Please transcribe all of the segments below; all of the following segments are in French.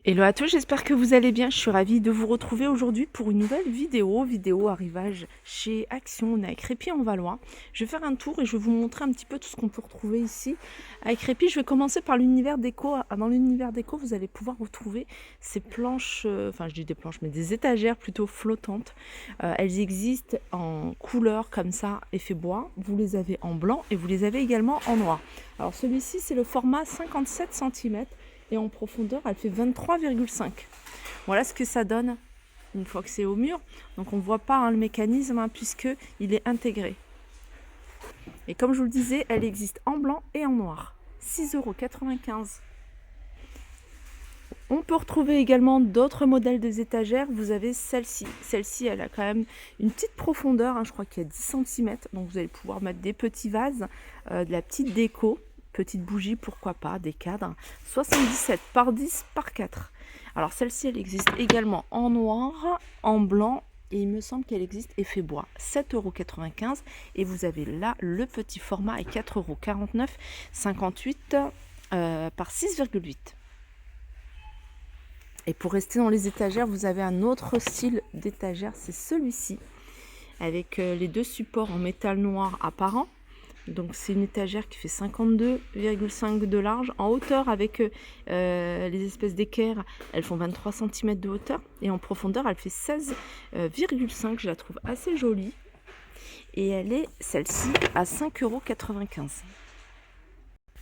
Hello à tous, j'espère que vous allez bien. Je suis ravie de vous retrouver aujourd'hui pour une nouvelle vidéo arrivage chez Action. On est à Crépy en Valois. Je vais faire un tour et je vais vous montrer un petit peu tout ce qu'on peut retrouver ici à Crépy. Je vais commencer par l'univers déco. Dans l'univers déco, vous allez pouvoir retrouver ces planches, enfin je dis des planches, mais des étagères plutôt flottantes. Elles existent en couleur comme ça, effet bois. Vous les avez en blanc et vous les avez également en noir. Alors celui-ci, c'est le format 57 cm. Et en profondeur, elle fait 23,5. Voilà ce que ça donne une fois que c'est au mur. Donc on ne voit pas le mécanisme puisqu'il est intégré. Et comme je vous le disais, elle existe en blanc et en noir. 6,95 €. On peut retrouver également d'autres modèles des étagères. Vous avez celle-ci. Celle-ci, elle a quand même une petite profondeur. Je crois qu'il y a 10 cm. Donc vous allez pouvoir mettre des petits vases, de la petite déco. Petite bougie, pourquoi pas, des cadres. 77 par 10 par 4. Alors celle-ci, elle existe également en noir, en blanc, et il me semble qu'elle existe effet bois. 7,95 €. Et vous avez là le petit format à 4,49 €, 58 par 6,8. Et pour rester dans les étagères, vous avez un autre style d'étagère, c'est celui-ci, avec les deux supports en métal noir apparent. Donc c'est une étagère qui fait 52,5 de large. En hauteur avec les espèces d'équerres, elles font 23 cm de hauteur. Et en profondeur, elle fait 16,5. Je la trouve assez jolie. Et elle est, celle-ci, à 5,95 €.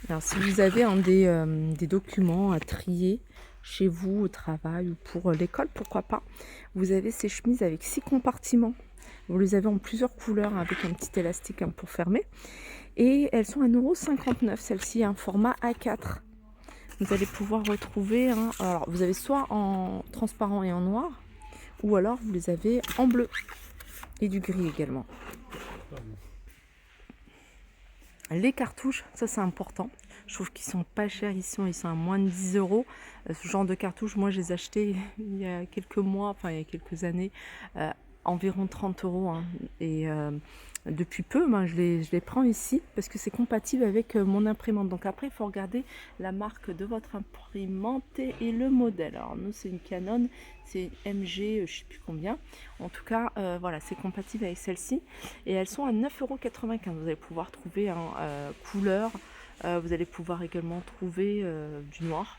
Alors si vous avez des documents à trier chez vous, au travail ou pour l'école, pourquoi pas, vous avez ces chemises avec 6 compartiments. Vous les avez en plusieurs couleurs avec un petit élastique pour fermer. Et elles sont à 1,59 €. Celle-ci, un format A4. Vous allez pouvoir retrouver, alors vous avez soit en transparent et en noir, ou alors vous les avez en bleu et du gris également. Les cartouches, ça c'est important. Je trouve qu'ils sont pas chers ici, ils sont à moins de 10 €. Ce genre de cartouches, moi je les ai achetés il y a quelques mois, enfin il y a quelques années, environ 30 €. Et depuis peu, je les prends ici parce que c'est compatible avec mon imprimante. Donc après, il faut regarder la marque de votre imprimante et le modèle. Alors nous, c'est une Canon, c'est une MG, je sais plus combien. En tout cas, voilà, c'est compatible avec celle-ci. Et elles sont à 9,95 €. Vous allez pouvoir trouver couleur. Vous allez pouvoir également trouver du noir.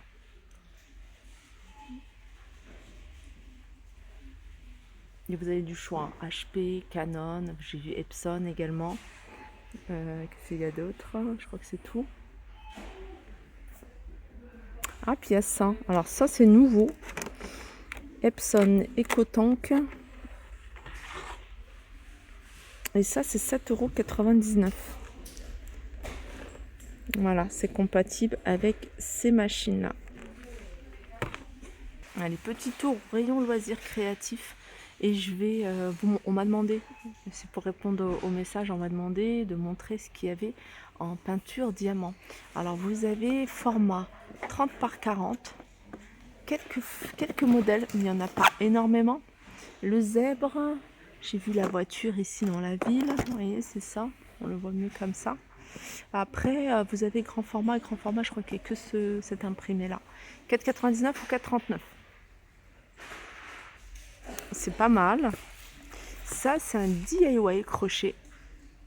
Et vous avez du choix, HP, Canon, j'ai vu Epson également. Qu'est-ce qu'il y a d'autre? Je crois que c'est tout. Ah, puis il y a ça. Alors ça, c'est nouveau. Epson EcoTank. Et ça, c'est 7,99 €. Voilà, c'est compatible avec ces machines-là. Allez, petit tour rayon loisirs créatifs. Et je vais, on m'a demandé, c'est pour répondre au message, on m'a demandé de montrer ce qu'il y avait en peinture diamant. Alors vous avez format 30 par 40, quelques modèles, il n'y en a pas énormément. Le zèbre, j'ai vu la voiture ici dans la ville, vous voyez, c'est ça, on le voit mieux comme ça. Après, vous avez grand format, je crois qu'il n'y a que cet imprimé-là. 4,99 ou 4,39. C'est pas mal. Ça, c'est un DIY crochet.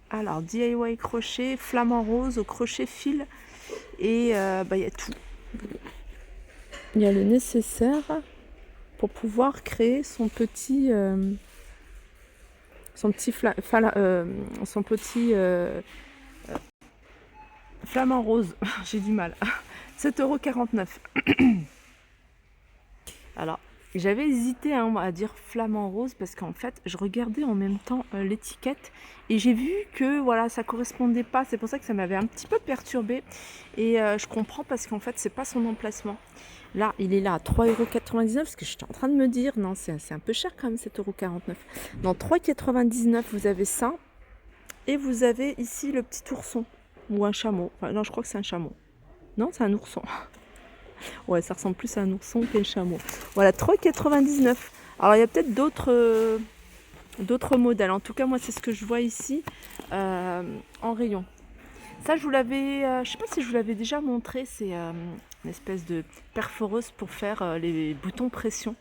Alors, DIY crochet, flamant rose au crochet fil. Et il y a tout. Il y a le nécessaire pour pouvoir créer son petit flamant rose. J'ai du mal. 7,49 €. Alors, j'avais hésité à dire flamant rose parce qu'en fait, je regardais en même temps l'étiquette et j'ai vu que voilà, ça correspondait pas. C'est pour ça que ça m'avait un petit peu perturbée. Et je comprends parce qu'en fait, c'est pas son emplacement. Là, il est là à 3,99 € parce que j'étais en train de me dire, non, c'est un peu cher quand même, 7,49 €. Dans 3,99 €, vous avez ça. Et vous avez ici le petit ourson ou un chameau. Enfin, non, je crois que c'est un chameau. Non, c'est un ourson. Ouais, ça ressemble plus à un ourson qu'un chameau. Voilà, 3,99 €. Alors, il y a peut-être d'autres modèles. En tout cas, moi, c'est ce que je vois ici en rayon. Ça, je vous l'avais, je sais pas si je vous l'avais déjà montré. C'est une espèce de perforeuse pour faire les boutons pression.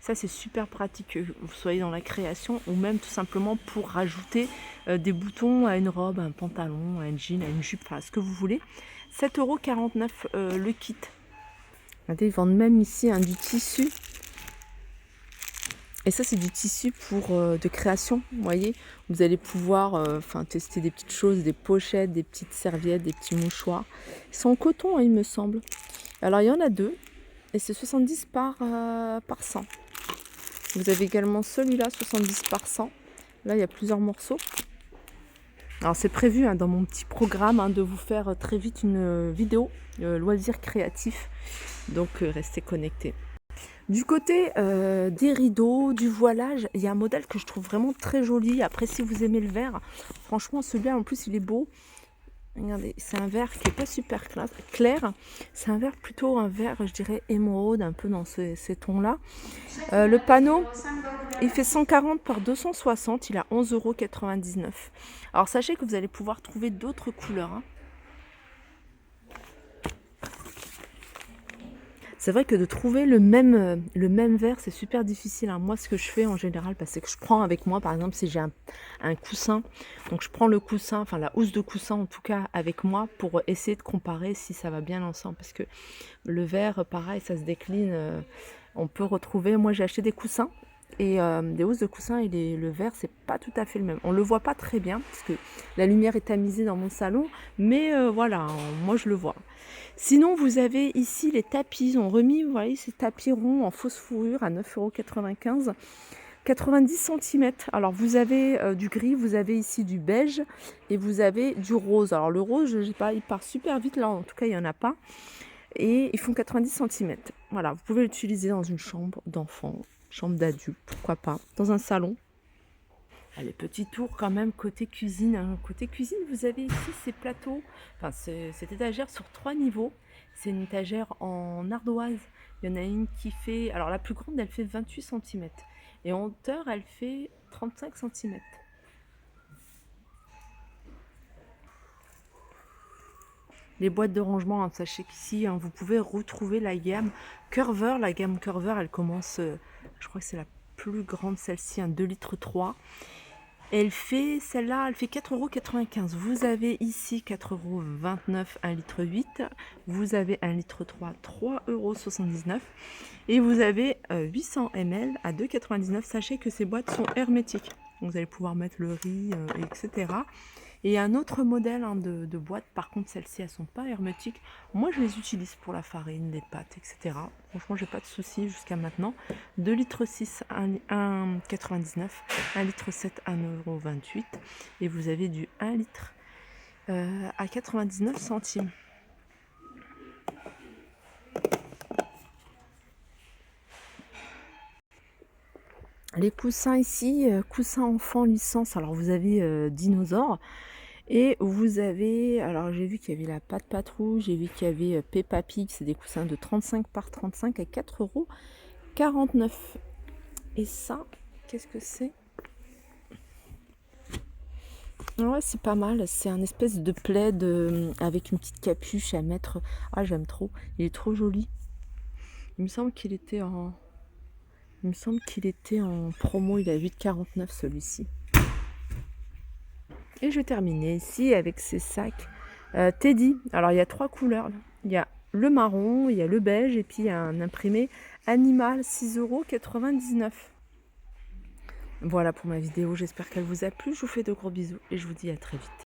Ça, c'est super pratique, que vous soyez dans la création ou même tout simplement pour rajouter des boutons à une robe, à un pantalon, à un jean, à une jupe, enfin, ce que vous voulez. 7,49 € le kit. Regardez, ils vendent même ici du tissu. Et ça, c'est du tissu pour de création, vous voyez. Vous allez pouvoir tester des petites choses, des pochettes, des petites serviettes, des petits mouchoirs. Ils sont en coton, hein, il me semble. Alors, il y en a 2. Et c'est 70 par 100. Vous avez également celui-là, 70 par 100. Là, il y a plusieurs morceaux. Alors, c'est prévu hein, dans mon petit programme hein, de vous faire très vite une vidéo loisirs créatifs. Donc, restez connectés. Du côté des rideaux, du voilage, il y a un modèle que je trouve vraiment très joli. Après, si vous aimez le vert, franchement, celui-là, en plus, il est beau. Regardez, c'est un vert qui n'est pas super clair. C'est un vert plutôt un vert, je dirais, émeraude, un peu dans ces tons-là. Le panneau, il fait 140 par 260. Il a 11,99 €. Alors, sachez que vous allez pouvoir trouver d'autres couleurs. Hein. C'est vrai que de trouver le même vert, c'est super difficile. Hein. Moi, ce que je fais en général, c'est que je prends avec moi, par exemple, si j'ai un coussin, donc je prends le coussin, enfin la housse de coussin en tout cas, avec moi pour essayer de comparer si ça va bien ensemble. Parce que le vert, pareil, ça se décline. On peut retrouver, moi j'ai acheté des coussins et des housses de coussin et le vert, c'est pas tout à fait le même. On le voit pas très bien parce que la lumière est tamisée dans mon salon, mais voilà, moi je le vois. Sinon, vous avez ici les tapis. Ils ont remis, vous voyez, ces tapis ronds en fausse fourrure à 9,95 €. 90 cm. Alors, vous avez du gris, vous avez ici du beige et vous avez du rose. Alors, le rose, je sais pas, il part super vite. Là, en tout cas, il n'y en a pas. Et ils font 90 cm. Voilà, vous pouvez l'utiliser dans une chambre d'enfant, chambre d'adulte, pourquoi pas, dans un salon. Allez, petit tour quand même côté cuisine. Hein. Côté cuisine, vous avez ici ces plateaux, enfin cette étagère sur 3 niveaux. C'est une étagère en ardoise. Il y en a une qui fait, alors la plus grande, elle fait 28 cm. Et en hauteur, elle fait 35 cm. Les boîtes de rangement, hein, sachez qu'ici, hein, vous pouvez retrouver la gamme Curver. La gamme Curver, elle commence, je crois que c'est la plus grande, celle-ci, 2,3 litres. Elle fait, celle-là, elle fait 4,95 €. Vous avez ici 4,29 €, 1,8 litre. Vous avez 1,3 litre, 3,79 €. Et vous avez 800 ml à 2,99 €. Sachez que ces boîtes sont hermétiques. Donc, vous allez pouvoir mettre le riz, etc. Et un autre modèle de boîte, par contre, celles-ci, elles ne sont pas hermétiques. Moi, je les utilise pour la farine, les pâtes, etc. Franchement, j'ai pas de soucis jusqu'à maintenant. 2,6 litres, 1,99 €, 1,7 litre, 1,28 €. Et vous avez du 1 litre à 99 centimes. Les coussins ici, coussins enfant licence. Alors, vous avez Dinosaure. Et vous avez, alors j'ai vu qu'il y avait la Patte Patrouille, j'ai vu qu'il y avait Peppa Pig, c'est des coussins de 35 par 35 à 4,49 €. Et ça, qu'est-ce que c'est? Ouais, c'est pas mal, c'est un espèce de plaid avec une petite capuche à mettre. Ah, j'aime trop, il est trop joli. Il me semble qu'il était en promo, il est à 8,49 € celui-ci. Et je vais terminer ici avec ces sacs Teddy. Alors, il y a 3 couleurs. Il y a le marron, il y a le beige et puis il y a un imprimé animal, 6,99 €. Voilà pour ma vidéo. J'espère qu'elle vous a plu. Je vous fais de gros bisous et je vous dis à très vite.